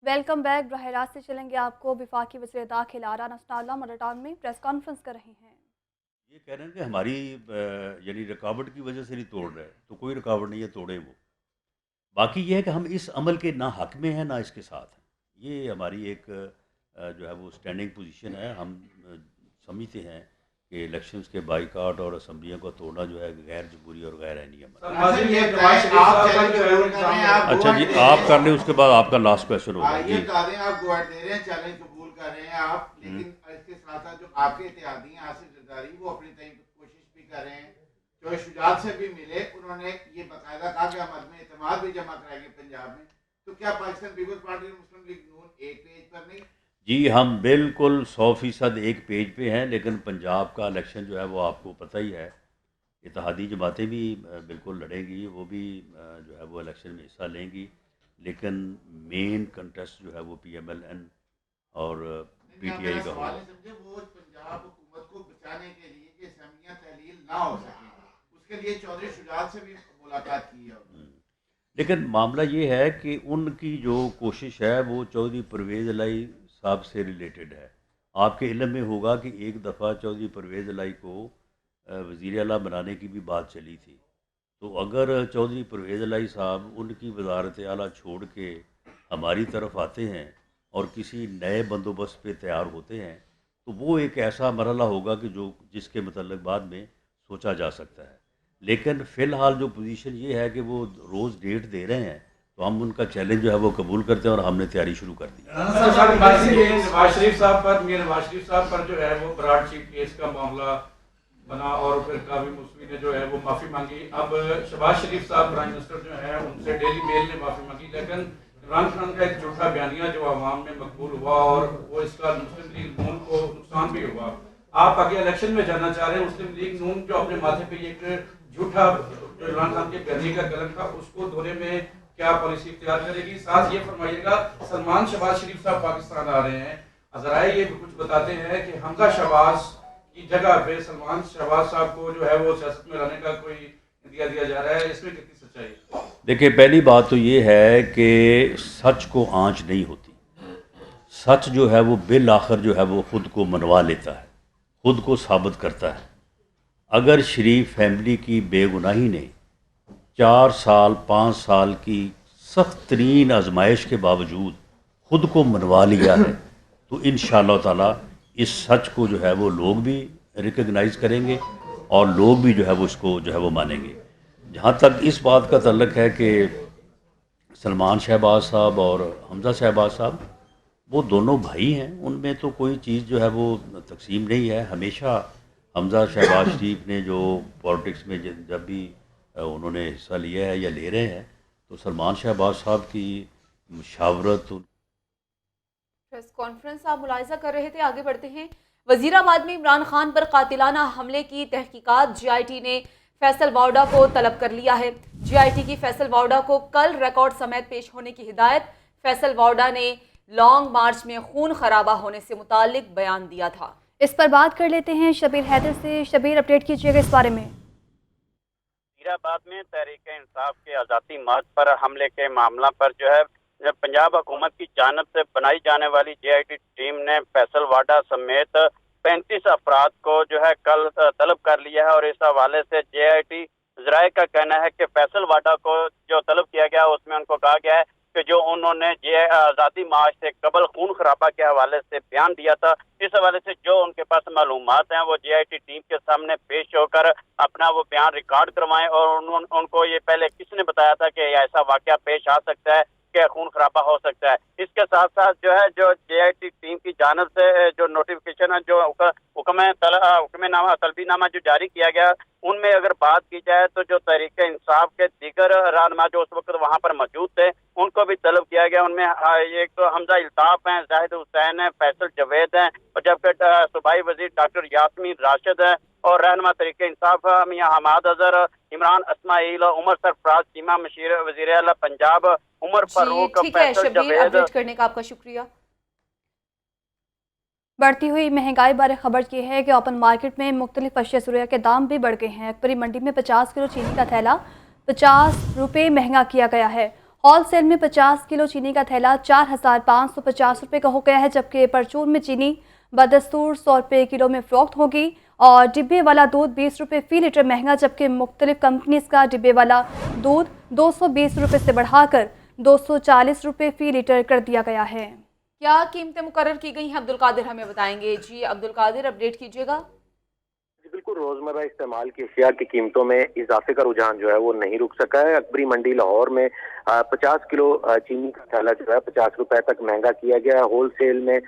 Welcome back. براہ راست سے چلیں گے آپ کو وفاقی وزیر داخلہ رانا ثناءاللہ ملٹان میں پریس کانفرنس کر رہے ہیں۔ یہ کہہ رہے ہیں کہ ہماری یعنی رکاوٹ کی وجہ سے نہیں توڑ رہے، تو کوئی رکاوٹ نہیں ہے، توڑیں وہ۔ باقی یہ ہے کہ ہم اس عمل کے نہ حق میں ہیں نہ اس کے ساتھ ہیں، یہ ہماری ایک جو ہے وہ اسٹینڈنگ پوزیشن ہے۔ ہم سمجھتے ہیں کہ الیکشنز کے بائیکاٹ اور اسمبلیوں کو توڑنا جو ہے غیر جمہوری اور غیر آئینی عمل ہے۔ اچھا جی، آپ کر لیں، اس کے بعد آپ کا لاسٹ کویشچن ہوگا۔ یہ بتا دیں، آپ گوہر دے رہے ہیں، چیلنج قبول کر رہے ہیں آپ، لیکن اس کے ساتھ ساتھ جو آپ کے اتحادی ہیں آصف زرداری، وہ اپنی کوشش بھی کر رہے ہیں، جو شجاعت سے بھی ملے، انہوں نے یہ باقاعدہ کہا کہ ہم عدم اعتماد بھی جمع کرائیں گے پنجاب میں۔ تو کیا پاکستان پیپلز پارٹی اور مسلم لیگ نون ایک پیج پر نہیں؟ جی، ہم بالکل 100% ایک پیج پہ ہیں، لیکن پنجاب کا الیکشن جو ہے وہ آپ کو پتہ ہی ہے، اتحادی جماعتیں بھی بالکل لڑیں گی، وہ بھی جو ہے وہ الیکشن میں حصہ لیں گی، لیکن مین کنٹیسٹ جو ہے وہ پی ایم ایل این اور پی ٹی آئی کا ہوگا۔ وہ پنجاب حکومت کو بچانے کے لیے کہ اسمبلیاں تحلیل نہ ہو سکیں، اس کے لیے چودھری شجاعت سے بھی ملاقات کی ہے۔ لیکن معاملہ یہ ہے کہ ان کی جو کوشش ہے وہ چودھری پرویز الہی صاحب سے ریلیٹڈ ہے۔ آپ کے علم میں ہوگا کہ ایک دفعہ چودھری پرویز الہی کو وزیر اعلیٰ بنانے کی بھی بات چلی تھی، تو اگر چودھری پرویز الہی صاحب ان کی وزارت اعلیٰ چھوڑ کے ہماری طرف آتے ہیں اور کسی نئے بندوبست پہ تیار ہوتے ہیں، تو وہ ایک ایسا مرحلہ ہوگا کہ جس کے متعلق بعد میں سوچا جا سکتا ہے۔ لیکن فی الحال جو پوزیشن یہ ہے کہ وہ روز ڈیٹ دے رہے ہیں، تو ہم ان کا چیلنج جو ہے وہ قبول کرتے ہیں اور ہم نے تیاری شروع کر دی۔ نواز شریف صاحب پر جو ہے وہ براڈ چیف کیس کا معاملہ بنا اور پھر قاضی موسوی نے جو ہے وہ معافی مانگی۔ اب شہباز شریف صاحب پرائم منسٹر جو ہے ان سے ڈیلی میل نے معافی مانگی، لیکن عمران خان کا ایک جھوٹا بیانیہ جو عوام میں مقبول ہوا اور وہ اس کا مسلم لیگ نون کو نقصان بھی ہوا۔ آپ آگے الیکشن میں جانا چاہ رہے ہیں، مسلم لیگ نون جو اپنے ماتھے پہ ایک جھوٹا جو عمران خان کے بیانیے کا قلم تھا، اس کو دھونے میں کیا پالیسی اختیار کرے گی؟ ساتھ یہ فرمائیے گا، سلمان شہباز شریف صاحب پاکستان آ رہے ہیں، ذرائع یہ بھی کچھ بتاتے ہیں کہ حمزہ شہباز کی جگہ پہ سلمان شہباز صاحب کو جو ہے وہ سیاست میں لانے کا کوئی دیا جا رہا ہے، اس میں کتنی سچائی ہے؟ دیکھیں، پہلی بات تو یہ ہے کہ سچ کو آنچ نہیں ہوتی، سچ جو ہے وہ بالآخر جو ہے وہ خود کو منوا لیتا ہے، خود کو ثابت کرتا ہے۔ اگر شریف فیملی کی بے گناہی نے 4 سال 5 سال کی سخت ترین آزمائش کے باوجود خود کو منوا لیا ہے، تو انشاءاللہ تعالیٰ اس سچ کو جو ہے وہ لوگ بھی ریکگنائز کریں گے اور لوگ بھی جو ہے وہ اس کو جو ہے وہ مانیں گے۔ جہاں تک اس بات کا تعلق ہے کہ سلمان شہباز صاحب اور حمزہ شہباز صاحب، وہ دونوں بھائی ہیں، ان میں تو کوئی چیز جو ہے وہ تقسیم نہیں ہے۔ ہمیشہ حمزہ شہباز شریف نے جو پالیٹکس میں جب بھی انہوں نے حصہ لیا ہے یا لے رہے ہیں، تو سلمان شہباز صاحب کی مشاورت۔ پریس کانفرنس آپ ملاحظہ کر رہے تھے، آگے بڑھتے ہیں۔ وزیر آباد میں عمران خان پر قاتلانہ حملے کی تحقیقات، جی آئی ٹی نے فیصل واوڈا کو طلب کر لیا ہے۔ جی آئی ٹی کی فیصل واوڈا کو کل ریکارڈ سمیت پیش ہونے کی ہدایت۔ فیصل واوڈا نے لانگ مارچ میں خون خرابہ ہونے سے متعلق بیان دیا تھا۔ اس پر بات کر لیتے ہیں شبیر حیدر سے۔ شبیر، اپڈیٹ کیجیے گا اس بارے میں۔ وزیر آباد میں تحریک انصاف کے آزادی مارچ پر حملے کے معاملہ پر جو ہے پنجاب حکومت کی جانب سے بنائی جانے والی جے آئی ٹی ٹیم نے فیصل واڈا سمیت 35 افراد کو جو ہے کل طلب کر لیا ہے، اور اس حوالے سے جے آئی ٹی ذرائع کا کہنا ہے کہ فیصل واڈا کو جو طلب کیا گیا اس میں ان کو کہا گیا ہے کہ جو انہوں نے آزادی مارچ سے قبل خون خرابہ کے حوالے سے بیان دیا تھا، اس حوالے سے جو ان کے پاس معلومات ہیں وہ جے آئی ٹی ٹیم کے سامنے پیش ہو کر اپنا وہ بیان ریکارڈ کروائیں، اور ان کو یہ پہلے کس نے بتایا تھا کہ ایسا واقعہ پیش آ سکتا ہے کہ خون خرابہ ہو سکتا ہے۔ اس کے ساتھ ساتھ جو ہے جو جے آئی ٹی ٹیم کی جانب سے جو نوٹیفیکیشن ہے، جو حکم نامہ طلبی نامہ جو جاری کیا گیا، ان میں اگر بات کی جائے تو جو تحریک انصاف کے دیگر رہنما جو اس وقت وہاں پر موجود تھے ان کو بھی طلب کیا گیا۔ ان میں ایک تو حمزہ الطاف ہیں، زاہد حسین ہیں، فیصل جاوید ہیں، اور جبکہ صوبائی وزیر ڈاکٹر یاسمین راشد ہیں، اور رہنما تحریک انصاف میاں حماد اظہر، عمران اسماعیل، عمر سرفراز چیمہ، مشیر وزیر اعلیٰ پنجاب عمر فاروق، ٹھیک ہے فیصل شبیر، جاوید۔ اپڈیٹ کرنے کا آپ کا شکریہ۔ بڑھتی ہوئی مہنگائی بارے خبر یہ ہے کہ اوپن مارکیٹ میں مختلف اشیاء ضروریات کے دام بھی بڑھ گئے ہیں۔ اکبری منڈی میں 50 کلو چینی کا تھیلا 50 روپے مہنگا کیا گیا ہے۔ ہول سیل میں 50 کلو چینی کا تھیلا 4,550 روپے کا ہو گیا ہے، جبکہ پرچون میں چینی بدستور 100 روپے کلو میں فروخت ہوگی اور ڈبے والا دودھ 20 روپے فی لیٹر مہنگا، جبکہ مختلف کمپنیز کا ڈبے والا دودھ 220 روپے سے بڑھا کر 240 روپے فی لیٹر کر دیا گیا ہے۔ کیا قیمتیں مقرر کی گئی ہیں عبدالقادر ہمیں بتائیں گے؟ جی عبدالقادر اپڈیٹ کیجیے گا۔ بالکل، روزمرہ استعمال کی اشیاء کی قیمتوں میں اضافے کا رجحان جو ہے وہ نہیں رک سکا ہے۔ اکبری منڈی لاہور میں 50 کلو چینی کا تھیلا جو ہے 50 روپے تک مہنگا کیا گیا ہے۔ ہول سیل میں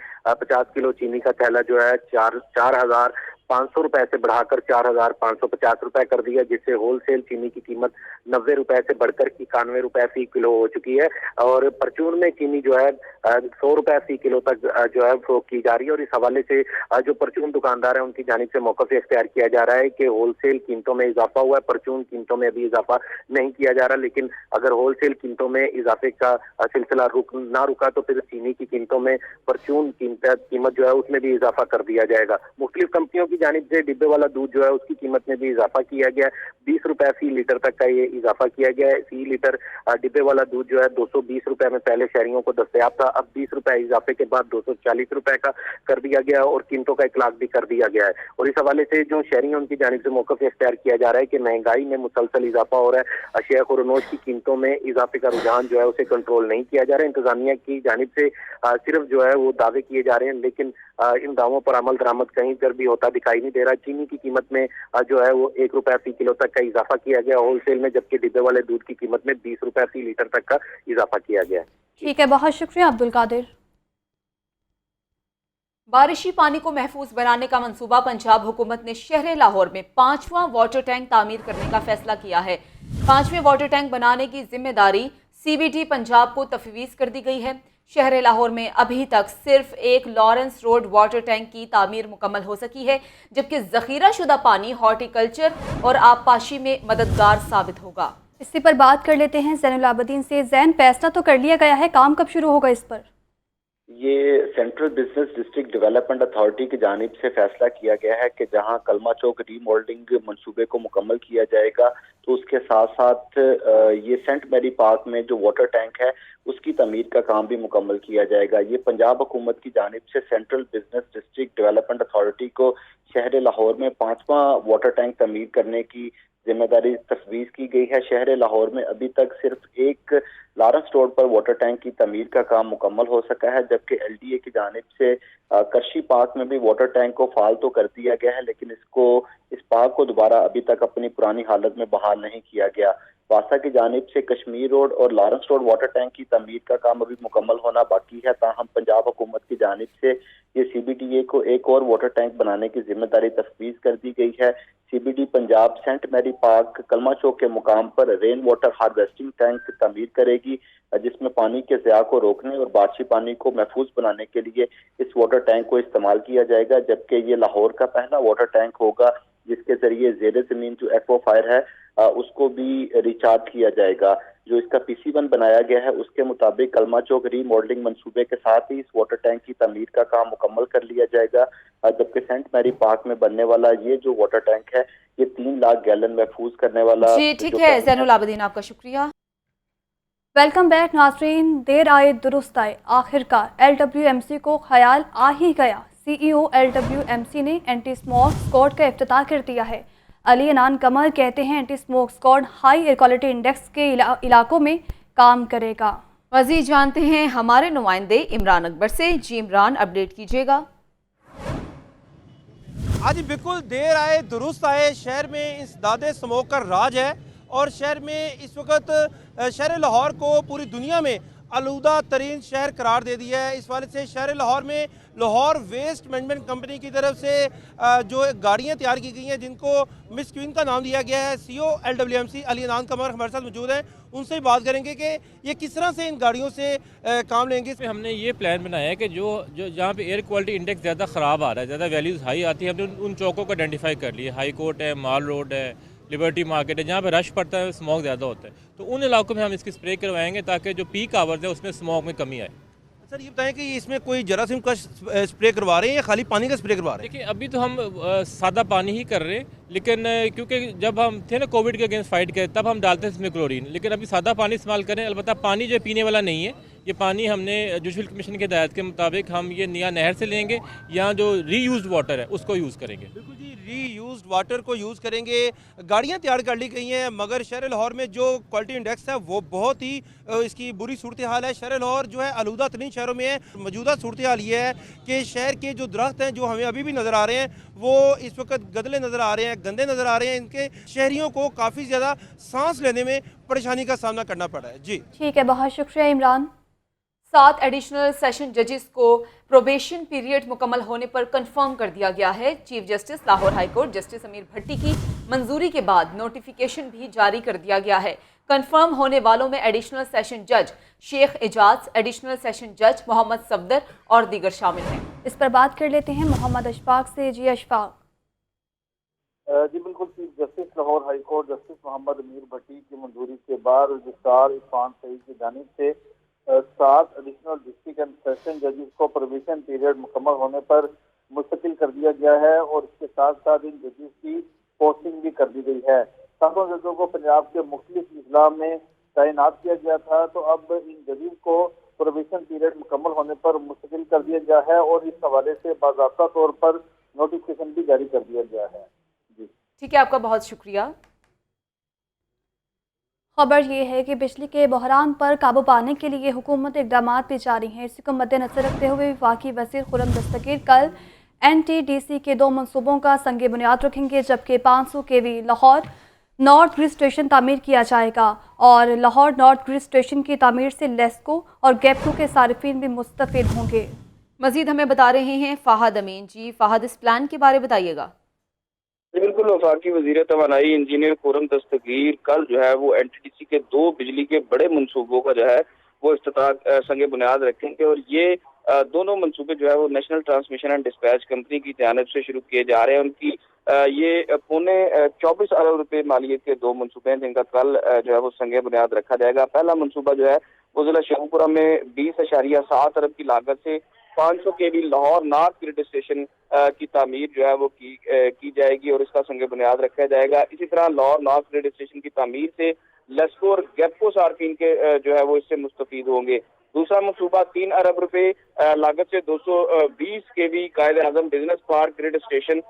50 کلو چینی کا تھیلا جو ہے 4,500 روپے سے بڑھا کر 4,550 روپے کر دیا، جس سے ہول سیل چینی کی قیمت 90 روپے سے بڑھ کر 91 روپے فی کلو ہو چکی ہے، اور پرچون میں چینی جو ہے 100 روپے فی کلو تک جو ہے فروخت کی جا رہی ہے۔ اور اس حوالے سے جو پرچون دکاندار ہیں ان کی جانب سے موقف اختیار کیا جا رہا ہے کہ ہول سیل قیمتوں میں اضافہ ہوا ہے، پرچون قیمتوں میں ابھی اضافہ نہیں کیا جا رہا، لیکن اگر ہول سیل قیمتوں میں اضافے کا سلسلہ نہ رکا تو پھر چینی کی قیمتوں میں پرچون قیمت جو ہے اس میں بھی اضافہ کر دیا جائے گا۔ مختلف کمپنیوں کی جانب سے ڈبے والا دودھ جو ہے اس کی قیمت میں بھی اضافہ کیا گیا ہے، 20 روپے فی لیٹر تک کا یہ اضافہ کیا گیا ہے۔ فی لیٹر ڈبے والا دودھ جو ہے 220 روپے میں پہلے شہریوں کو دستیاب تھا، اب 20 روپے اضافے کے بعد 240 روپے کا کر دیا گیا اور قیمتوں کا اطلاق بھی کر دیا گیا ہے۔ اور اس حوالے سے جو شہری ہیں ان کی جانب سے موقف اختیار کیا جا رہا ہے کہ مہنگائی میں مسلسل اضافہ ہو رہا ہے، اشیاء خورنوش کی قیمتوں میں اضافے کا رجحان جو ہے اسے کنٹرول نہیں کیا جا رہا ہے۔ انتظامیہ کی جانب سے صرف جو ہے وہ دعوے کیے جا رہے ہیں، لیکن ان دعووں پر عمل درآمد کہیں پر بھی ہوتا دکھائی نہیں دے رہا۔ چینی کی قیمت میں جو ہے وہ 1 روپے فی کلو تک کا اضافہ کیا گیا ہول سیل میں، جبکہ ڈبے والے دودھ کی قیمت میں 20 روپے فی لیٹر تک کا اضافہ کیا گیا ہے۔ ٹھیک ہے، بہت شکریہ عبدالقادر۔ بارشی پانی کو محفوظ بنانے کا منصوبہ پنجاب حکومت نے شہر لاہور میں 5واں واٹر ٹینک تعمیر کرنے کا فیصلہ کیا ہے۔ 5ویں واٹر ٹینک بنانے کی ذمہ داری CBD پنجاب کو تفویض کر دی گئی ہے۔ شہر لاہور میں ابھی تک صرف ایک لارنس روڈ واٹر ٹینک کی تعمیر مکمل ہو سکی ہے، جبکہ ذخیرہ شدہ پانی ہارٹی کلچر اور آبپاشی میں مددگار ثابت ہوگا۔ اسی پر بات کر لیتے ہیں زین العابدین سے۔ زین، فیصلہ تو کر لیا گیا ہے، کام کب شروع ہوگا اس پر؟ یہ central business district development authority کی جانب سے فیصلہ کیا گیا ہے کہ جہاں کلمہ چوک ری مولڈنگ منصوبے کو مکمل کیا جائے گا تو اس کے ساتھ ساتھ یہ سینٹ میری پارک میں جو واٹر ٹینک ہے اس کی تعمیر کا کام بھی مکمل کیا جائے گا۔ یہ پنجاب حکومت کی جانب سے central business district development authority کو شہر لاہور میں 5واں واٹر ٹینک تعمیر کرنے کی ذمہ داری تفویض کی گئی ہے۔ شہر لاہور میں ابھی تک صرف ایک لارنس روڈ پر واٹر ٹینک کی تعمیر کا کام مکمل ہو سکا ہے، جبکہ LDA کی جانب سے کرشی پارک میں بھی واٹر ٹینک کو فعال تو کر دیا گیا ہے، لیکن اس پارک کو دوبارہ ابھی تک اپنی پرانی حالت میں بحال نہیں کیا گیا۔ واسطہ کی جانب سے کشمیر روڈ اور لارنس روڈ واٹر ٹینک کی تعمیر کا کام ابھی مکمل ہونا باقی ہے، تاہم پنجاب حکومت کی جانب سے یہ CBDA کو ایک اور واٹر ٹینک بنانے کی ذمہ داری تفویض کر دی گئی ہے۔ CBD پنجاب سینٹ میری پارک کلمہ چوک کے مقام پر رین واٹر ہارویسٹنگ ٹینک تعمیر کرے گی، جس میں پانی کے ضیاع کو روکنے اور بارشی پانی کو محفوظ بنانے کے لیے اس واٹر ٹینک کو استعمال کیا جائے گا، جبکہ یہ لاہور کا پہلا واٹر ٹینک ہوگا جس کے ذریعے زیر زمین جو ایکوا فائر ہے اس کو بھی ریچارج کیا جائے گا۔ جو اس کا PC1 بنایا گیا ہے اس کے مطابق کلمہ چوک ری مولڈنگ منصوبے کے ساتھ ہی اس واٹر ٹینک کی تعمیر کا کام مکمل کر لیا جائے گا، جبکہ سینٹ میری پارک میں بننے والا یہ جو واٹر ٹینک ہے یہ 3 لاکھ گیلن محفوظ کرنے والا۔ جی ٹھیک ہے زین العابدین، آپ کا شکریہ۔ ویلکم بیک ناظرین۔ دیر آئے درست آئے، آخر کار LWMC کو خیال آ ہی گیا۔ CEO LWMC نے اینٹی اسموک اسکواڈ کا افتتاح کر دیا ہے۔ علی عنان قمر کہتے ہیں anti smog squad high air quality index کے علاقوں میں کام کرے گا۔ مزید جانتے ہیں ہمارے نمائندے عمران اکبر سے۔ جی عمران، اپڈیٹ کیجیے گا۔ آج بالکل دیر آئے درست آئے، شہر میں انسداد اسموک کا راج ہے اور شہر میں اس وقت شہر لاہور کو پوری دنیا میں آلودہ ترین شہر قرار دے دیا ہے۔ اس والے سے شہر لاہور میں لاہور ویسٹ مینجمنٹ کمپنی کی طرف سے جو گاڑیاں تیار کی گئی ہیں جن کو مس کوئین کا نام دیا گیا ہے، CEO LWMC علی عنان قمر ہمارے ساتھ موجود ہیں، ان سے بات کریں گے کہ یہ کس طرح سے ان گاڑیوں سے کام لیں گے۔ اس میں ہم نے یہ پلان بنایا ہے کہ جو جہاں پہ ایئر کوالٹی انڈیکس زیادہ خراب آ رہا ہے، زیادہ ویلیوز ہائی آتی ہے، ہم نے ان چوکوں کو آئیڈینٹیفائی کر لیے۔ ہائی کورٹ ہے، مال روڈ ہے، لبرٹی مارکیٹ ہے، جہاں پہ رش پڑتا ہے اسموک زیادہ ہوتا ہے، تو ان علاقوں میں ہم اس کی اسپرے کروائیں گے تاکہ جو پیک آورز ہے اس میں اسموک میں کمی آئے۔ सर ये बताएं कि इसमें कोई जरासीम का स्प्रे करवा रहे हैं या खाली पानी का स्प्रे करवा रहे हैं? देखिए अभी तो हम सादा पानी ही कर रहे हैं, लेकिन क्योंकि जब हम थे ना कोविड के अगेंस्ट फाइट करे तब हम डालते हैं इसमें क्लोरीन, लेकिन अभी सादा पानी इस्तेमाल करें। अलबत्ता पानी जो पीने वाला नहीं है, ये पानी हमने जुडिशल कमीशन की हिदायत के मुताबिक हम ये नया नहर से लेंगे या जो रीयूज्ड वाटर है उसको यूज़ करेंगे। बिल्कुल जी, रीयूज्ड वाटर को यूज़ करेंगे। गाड़ियाँ तैयार कर ली गई हैं, मगर शहर लाहौर में जो क्वालिटी इंडेक्स है वो बहुत ही इसकी बुरी सूरत हाल है। शहर लाहौर जो है आलूदा तरीन शहरों में है। मौजूदा सूरत हाल ये है कि शहर के जो दरख्त हैं जो हमें अभी भी नज़र आ रहे हैं वो इस वक्त गदले नज़र आ रहे हैं, गंदे नज़र आ रहे हैं। इनके शहरियों को काफ़ी ज़्यादा सांस लेने में परेशानी का सामना करना पड़ा है। जी ठीक है, बहुत शुक्रिया इमरान। 7 एडिशनल सेशन जजेस को प्रोबेशन पीरियड मुकम्मल होने पर कंफर्म कर दिया गया है। Chief justice Lahore high court justice अमीर भट्टी की मंजूरी के बाद नोटिफिकेशन भी जारी कर दिया गया है। कंफर्म होने वालों में एडिशनल सेशन जज शेख एजाज, एडिशनल सेशन जज मोहम्मद सफदर और दीगर शामिल हैं। इस पर बात कर लेते हैं मोहम्मद अशफाक से। जी अशफाक। जी बिल्कुल, chief justice Lahore high court justice Mohammad Amir Bhatti की मंजूरी के बाद रजिस्ट्रार इरफान सईद की जानिब से 7 एडिशनल डिस्ट्रिक्ट एंड सेशन जजेस को प्रोबेशन पीरियड मुकम्मल होने पर मुस्तकिल कर दिया गया है और इसके साथ साथ इन जजेस की पोस्टिंग भी कर दी गई है। सातों जजों को पंजाब के मुख्तलिफ अजला में तैनात किया गया था, तो अब इन जजेस को प्रोबेशन पीरियड मुकम्मल होने पर मुस्तकिल कर दिया गया है और इस हवाले से बाज़ाब्ता तौर पर नोटिफिकेशन भी जारी कर दिया गया है। जी ठीक है, आपका बहुत शुक्रिया। खबर ये है कि बिजली के बहरान पर काबू पाने के लिए हुकूमत इकदाम भी जारी हैं। इसी को मद्देनजर रखते हुए वफाकी वज़ीर खुर्रम दस्तगीर कल NTDC के 2 मनसूबों का संग बुनियाद रखेंगे, जबकि 500 kV Lahore north grid station तामीर किया जाएगा और लाहौर नॉर्थ ग्रिड स्टेशन की तामीर से लेस्को और गैपको के सारिफिन भी मुस्तफ़िद होंगे। मजीद हमें बता रहे हैं फ़ाहद अमीन। जी फ़ाहद, इस प्लान के बारे बताइएगा। बिल्कुल, वफाकी वज़ीर तवानाई इंजीनियर खुर्रम दस्तगीर कल जो है वो NTDC के 2 बिजली के बड़े मनसूबों का जो है वो इफ्तिताह संग बुनियाद रखेंगे और ये दोनों मनसूबे जो है वो national transmission and dispatch company की जानिब से शुरू किए जा रहे हैं। उनकी ये पौने 24 अरब रुपए मालियत के 2 मनसूबे हैं जिनका कल जो है वो संग बुनियाद रखा जाएगा। पहला मनसूबा जो है वो जिला शेखुपुरा में 20.7 अरब की लागत से 500 kV Lahore north grid station की तामीर जो है वो की जाएगी और इसका संग बुनियाद रखा जाएगा। इसी तरह लाहौर नॉर्थ ग्रिड स्टेशन की तामीर से लेस्को और गैपको सार्फिन के जो है वो इससे मुस्तफीद होंगे। दूसरा मनसूबा 3 अरब रुपए लागत से 220 kV Quaid-e-Azam business park grid station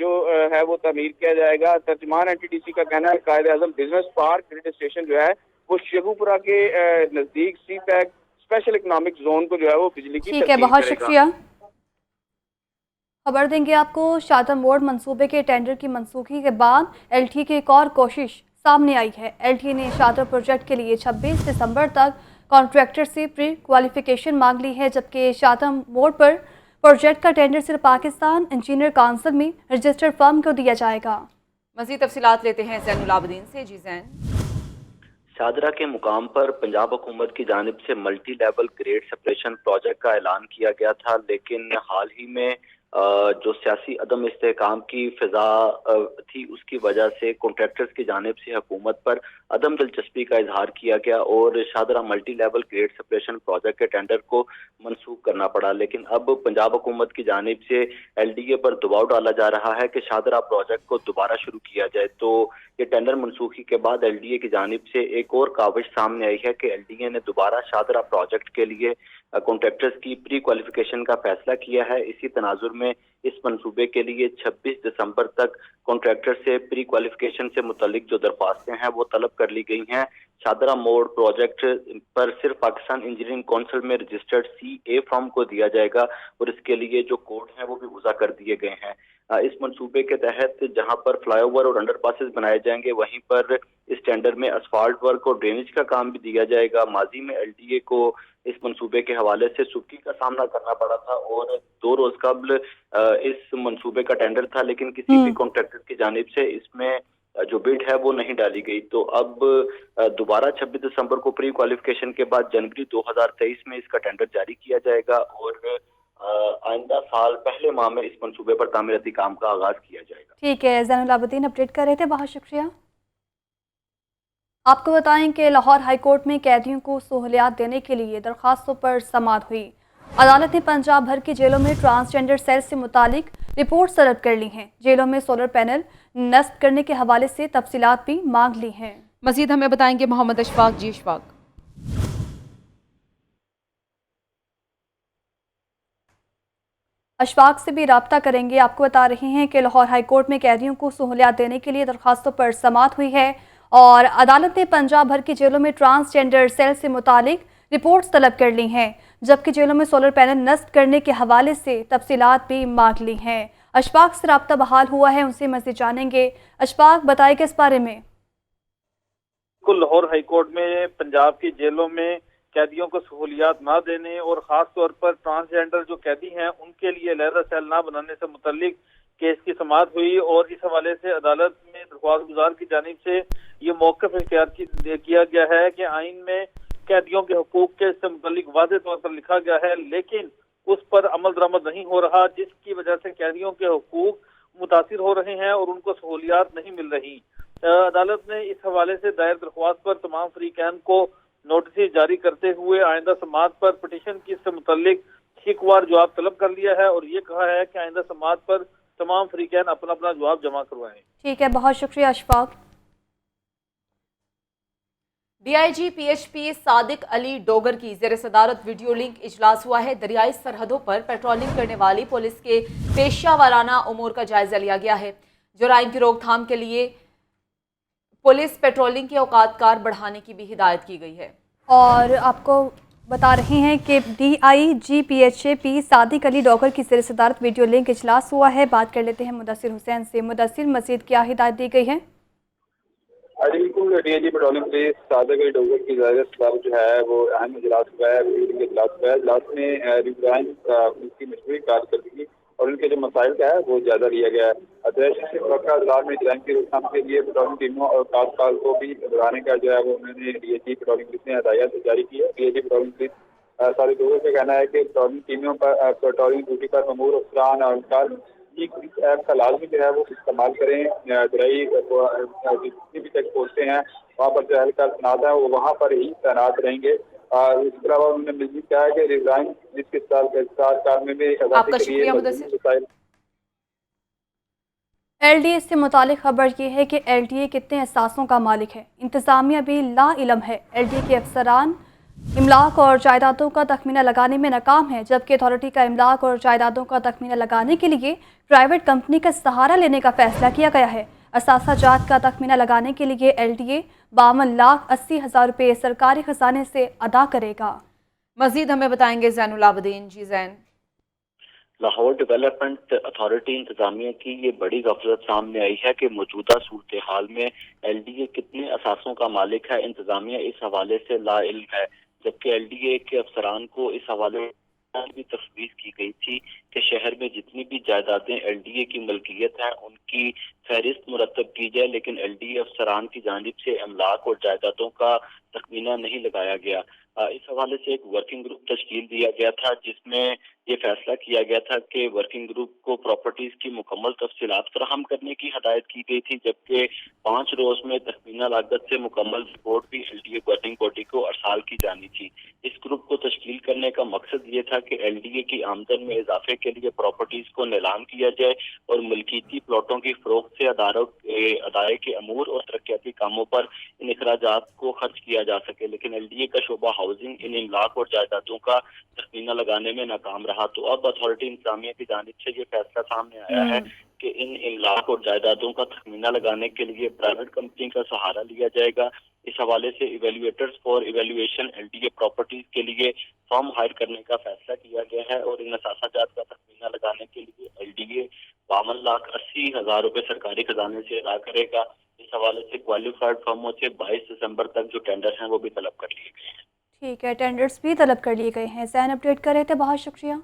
जो है वो तामीर किया जाएगा। तर्जुमान NTDC का कहना है Quaid-e-Azam business park grid station जो है वो शेखुपुरा के नजदीक CPEC स्पेशल इकोनॉमिक जोन को जो है वो बिजली की ठीक है, बहुत शुक्रिया। खबर देंगे आपको शादम मोड़ मंसूबे के टेंडर की मनसूखी के बाद LT की एक और कोशिश सामने आई है। LT ने शादम प्रोजेक्ट के लिए 26 दिसंबर तक कॉन्ट्रैक्टर से प्री क्वालिफिकेशन मांग ली है, जबकि शादम मोड़ पर प्रोजेक्ट का टेंडर सिर्फ पाकिस्तान इंजीनियर काउंसिल में रजिस्टर्ड फर्म को दिया जाएगा। मज़ीद तफसीलात लेते हैं ज़ैनुल आबिदीन से। जी ज़ैन। शादरा के मुकाम पर पंजाब हुकूमत की जानिब से multi level grade separation project का ऐलान किया गया था, लेकिन हाल ही में जो सियासी अदम इस्तेहकाम की फिजा थी उसकी वजह से कॉन्ट्रैक्टर्स की जानिब से हुकूमत पर अदम दिलचस्पी का इजहार किया गया और Shahdara multi level grade separation project के टेंडर को मनसूख करना पड़ा। लेकिन अब पंजाब हुकूमत की जानिब से LDA पर दबाव डाला जा रहा है कि शादरा प्रोजेक्ट को दोबारा शुरू किया जाए। तो ये टेंडर मनसूखी के बाद LDA की जानिब से एक और काविश सामने आई है कि LDA ने दोबारा शादरा प्रोजेक्ट के लिए कॉन्ट्रैक्टर्स की प्री क्वालिफिकेशन का फैसला किया है। इसी तनाजुर में इस मंसूबे के लिए 26 दिसंबर तक कॉन्ट्रैक्टर से प्री क्वालिफिकेशन से मुतल्लिक जो दरख्वास्तें हैं वो तलब कर ली गई हैं। शादरा मोड़ प्रोजेक्ट पर सिर्फ पाकिस्तान इंजीनियरिंग काउंसिल में रजिस्टर्ड CA फॉर्म को दिया जाएगा और इसके लिए जो कोड हैं वो भी वज़ा कर दिए गए हैं। इस मंसूबे के तहत जहां पर फ्लाईओवर और अंडरपासेस बनाए जाएंगे वहीं पर इस टेंडर में असफाल्ट वर्क और ड्रेनेज का काम भी दिया जाएगा। माजी में LDA को इस मंसूबे के हवाले से सुर्खी का सामना करना पड़ा था और 2 रोज कबल इस मंसूबे का टेंडर था, लेकिन किसी भी कॉन्ट्रैक्टर की जानिब से इसमें जो बिड है वो नहीं डाली गई। तो अब दोबारा 26 दिसंबर को प्री क्वालिफिकेशन के बाद जनवरी 2023 में इसका टेंडर जारी किया जाएगा और आइंदा साल पहले माह में इस मंसूबे पर तामीराती काम का आगाज किया जाएगा। ठीक है, ज़ैनुल आबिदीन अपडेट कर रहे थे, बहुत शुक्रिया। आपको बताएं कि लाहौर हाई कोर्ट में कैदियों को सहूलियात देने के लिए दरख्वास्तों पर समाअत हुई। अदालत ने पंजाब भर की जेलों में ट्रांसजेंडर सेल से मुतालिक रिपोर्ट्स तलब कर ली हैं। जेलों में सोलर पैनल नस्ब करने के हवाले से तफसीलात भी मांग ली हैं। मजीद हमें बताएंगे मोहम्मद अशफाक। जी अशफाक। अशफाक से भी रब्ता करेंगे। आपको बता रहे हैं कि लाहौर हाई कोर्ट में कैदियों को सहूलियात देने के लिए दरख्वास्तों पर समाअत हुई है और अदालत ने पंजाब भर की जेलों में ट्रांसजेंडर सेल से मुतालिक रिपोर्ट्स तलब कर ली हैं, जबकि जेलों में सोलर पैनल नस्ब करने के हवाले से तफसीलात भी मांग ली हैं। अशफाक से रब्ता बहाल हुआ है, उनसे मज़ीद जानेंगे। अशफाक बताएं इस बारे में। लाहौर हाई कोर्ट में पंजाब की जेलों में कैदियों को सहूलियात ना देने और ख़ास तौर पर ट्रांसजेंडर जो कैदी हैं उनके लिए लहदा सेल ना बनाने से मुतल्लिक केस की समाअत हुई और इस हवाले से अदालत में दरख्वास्त गुजार की जानिब से ये मौक़िफ़ इख्तियार किया गया है कि आइन में कैदियों के हुकूक के इससे मुतल्लिक वाज़ेह तौर पर लिखा गया है, लेकिन उस पर अमल दरामद नहीं हो रहा, जिसकी वजह से कैदियों के हुकूक मुतासिर हो रहे हैं और उनको सहूलियात नहीं मिल रही। अदालत ने इस हवाले से दायर दरख्वास्त पर तमाम फरीकैन को नोटिस जारी करते हुए आइंदा समाअत पर पिटीशन की इससे मुतल्लिक शिकवार जवाब तलब कर लिया है और ये कहा है कि आइंदा समाअत पर तमाम फरीकैन अपना अपना जवाब जमा करवाएं। ठीक है, बहुत शुक्रिया अशफाक। DIG PHP सादिक अली डोगर की ज़ेर सदारत वीडियो लिंक इजलास हुआ है। दरियाई सरहदों पर पेट्रोलिंग करने वाली पुलिस के पेशा वाराना उमूर का जायजा लिया गया है। जुराइम की रोकथाम के लिए पुलिस पेट्रोलिंग के औकात कार बढ़ाने की भी हिदायत की गई है। और आपको बता रहे हैं कि DIG PHP सादिक अली डोगर की ज़ेर सदारत वीडियो लिंक इजलास हुआ है। बात कर लेते हैं मुदस्सिर हुसैन से। मुदस्सिर, मज़ीद क्या हिदायत दी गई है? बिल्कुल, DIG patrolling police Sadiq Ali Dogar की ज़ेर सदारत जो है वो अहम इजलास हुआ है, वीडियो लिंक इजलास हुआ है। इजलास में रिब्राइन पुलिस की मजबूरी कारकर्दगी और उनके जो मसाइल का है वो जायजा लिया गया है। इजलास में जराइम की रोकथाम के लिए पेट्रोलिंग टीमों और कारोबार को भी बढ़ाने का जो है वो उन्होंने DIG पेट्रोलिंग पुलिस ने हदायत जारी की है। DIG patrolling police Sadiq Dogar का कहना है कि पेट्रोलिंग टीमों पर पेट्रोलिंग ड्यूटी पर ममूर अफसरान और इस ऐप का लाजमी जो है वो इस्तेमाल करें। दरियाई जितनी भी चेक पोस्टें हैं वहाँ पर जो एहलकार तैनात है वो वहाँ पर ही तैनात रहेंगे। इसके अलावा उन्होंने मज़ीद कहा है कि रिज़ाइन जिसके साथ में भी आपका शुक्रिया मुदस्सिर। LDA से मुतालिक खबर ये है कि LDA कितने एहसासों का मालिक है, इंतज़ामिया भी ला इलम है। LDA के अफसरान इमलाक और जायदादों का तखमीना लगाने में नाकाम है, जबकि अथॉरिटी का इमलाक और जायदादों का तखमीना लगाने के लिए प्राइवेट कंपनी का सहारा लेने का फैसला किया गया है। असासाजात का तखमीना लगाने के लिए LDA 52,80,000 रुपये सरकारी खजाने से अदा करेगा। मजीद हमें बताएंगे ज़ैनुल आबदीन। जी ज़ैन। लाहौर डेवलपमेंट अथॉरिटी इंतजामिया की ये बड़ी गफलत सामने आई है कि मौजूदा सूरत हाल में LDA कितने असासों का मालिक है, इंतजामिया इस हवाले से लाइल्म है, जबकि LDA के अफसरान को इस हवाले भी तफवीज़ की गई थी कि शहर में जितनी भी जायदादें LDA की मलकियत हैं उनकी फहरिस्त मुरतब की जाए, लेकिन LDA अफसरान की जानिब से अमलाक और जायदादों का तखमीना नहीं लगाया गया। इस हवाले से एक वर्किंग ग्रुप तश्कील दिया गया था जिसमें ये फैसला किया गया था कि वर्किंग ग्रुप को प्रॉपर्टीज की मुकम्मल तफसीलात फराहम करने की हदायत की गई थी, जबकि 5 रोज में तखमीना लागत से मुकम्मल रिपोर्ट भी LDA गवर्निंग बॉडी को अरसाल की जानी थी। इस ग्रुप को तश्कील करने का मकसद ये था कि LDA की आमदन में इजाफे के लिए प्रॉपर्टीज को नीलाम किया जाए और मलकीती प्लॉटों की फरोख्त से अदाए के अमूर और तरक्याती कामों पर इन अखराजात को खर्च किया जा सके, लेकिन LDA का शोबा हाउसिंग इन इमलाक और जायदादों का तखमीना लगाने में नाकाम रहा। तो अब अथॉरिटी इंतजामिया की जानिब से ये फैसला सामने आया है कि इन इमलाक और जायदादों का तखमीना लगाने के लिए प्राइवेट कंपनी का सहारा लिया जाएगा। इस हवाले से evaluators for evaluation LDA properties के लिए फर्म हायर करने का फैसला किया गया है और इन असासाजात का तखमीना लगाने के लिए LDA 52,80,000 रुपये सरकारी खजाने से अदा करेगा। इस हवाले से क्वालिफाइड फर्मों से 22 दिसंबर तक जो टेंडर हैं वो भी तलब कर लिए गए हैं। ठीक है, टेंडर्स भी तलब कर लिए गए हैं। ज़ैन अपडेट कर रहे थे, बहुत शुक्रिया।